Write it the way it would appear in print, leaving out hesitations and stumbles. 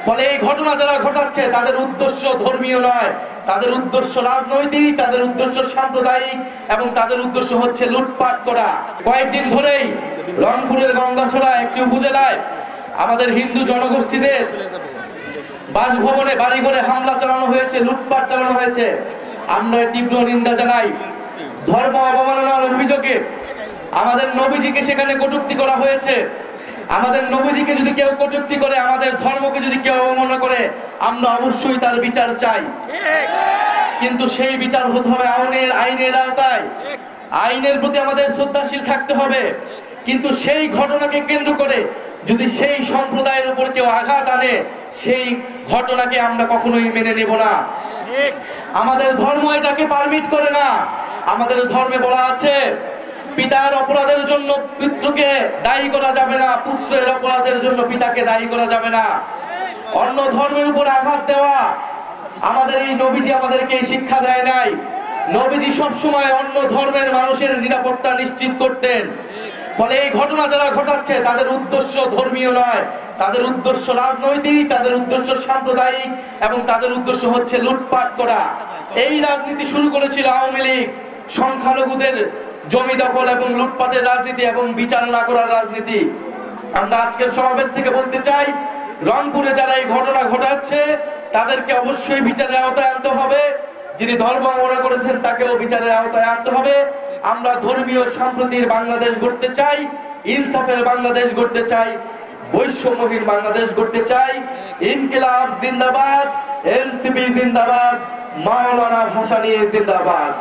ফলে এই ঘটনা যারা ঘটাচ্ছে তাদের উদ্দেশ্য ধর্মীয় নয়, তাদের উদ্দেশ্য রাজনৈতিক, তাদের উদ্দেশ্য সাম্প্রদায়িক এবং তাদের উদ্দেশ্য হচ্ছে লুটপাট করা। কয়েকদিন ধরেই রংপুরের গঙ্গাছড়া একটি উপজেলায় আমাদের হিন্দু জনগোষ্ঠীদের বাসভবনে বাড়িঘরে হামলা চালানো হয়েছে, লুটপাট চালানো হয়েছে। আমরা তীব্র নিন্দা জানাই। ধর্ম অবমাননার অভিযোগে আমাদের নবীজিকে সেখানে কটূক্তি করা হয়েছে। আমাদের নবীজিকে যদি কেউ কটূক্তি করে, আমাদের ধর্মকে যদি কেউ অবমাননা করে, আমরা অবশ্যই তার বিচার চাই। কিন্তু সেই বিচার হতে হবে আইনের আওতায়। আইনের প্রতি আমাদের শ্রদ্ধাশীল থাকতে হবে। কিন্তু সেই ঘটনাকে কেন্দ্র করে যদি সেই সম্প্রদায়ের উপর কেউ আঘাত আনে, সেই ঘটনাকে আমরা কখনোই মেনে নেব না। আমাদের ধর্ম এটাকে পারমিট করে না। আমাদের ধর্মে বলা আছে, পিতার অপরাধের জন্য পুত্রকে দায়ী করা যাবে না, পুত্রের অপরাধের জন্য পিতাকে দায়ী করা যাবে না। অন্য ধর্মের উপর আঘাত দেওয়া আমাদের এই নবীজি আমাদেরকে শিক্ষা দেয় নাই। নবীজি সবসময় অন্য ধর্মের মানুষের নিরাপত্তা নিশ্চিত করতেন। ফলে এই ঘটনা যারা ঘটাচ্ছে তাদের উদ্দেশ্য ধর্মীয় নয়, তাদের উদ্দেশ্য রাজনৈতিক, তাদের উদ্দেশ্য সাম্প্রদায়িক এবং তাদের উদ্দেশ্য হচ্ছে লুটপাট করা। এই রাজনীতি শুরু করেছিল আওয়ামী লীগ, সংখ্যালঘুদের জমি দখল এবং লুটপাটের রাজনীতি এবং বিচার না করার রাজনীতি। আমরা আজকের সমাবেশ থেকে বলতে চাই, রংপুরে যারা এই ঘটনা ঘটাচ্ছে তাদেরকে অবশ্যই বিচারের আওতায় আনতে হবে। যিনি ধর্ম মনে করেছেন তাকেও বিচারের আওতায় আনতে হবে। আমরা ধর্মীয় সম্প্রীতির বাংলাদেশ গড়তে চাই, ইনসাফের বাংলাদেশ গড়তে চাই, বৈষম্যহীন বাংলাদেশ গড়তে চাই। ইনকিলাব জিন্দাবাদ, এনসিপি জিন্দাবাদ, মাওলানা ভাসানী জিন্দাবাদ।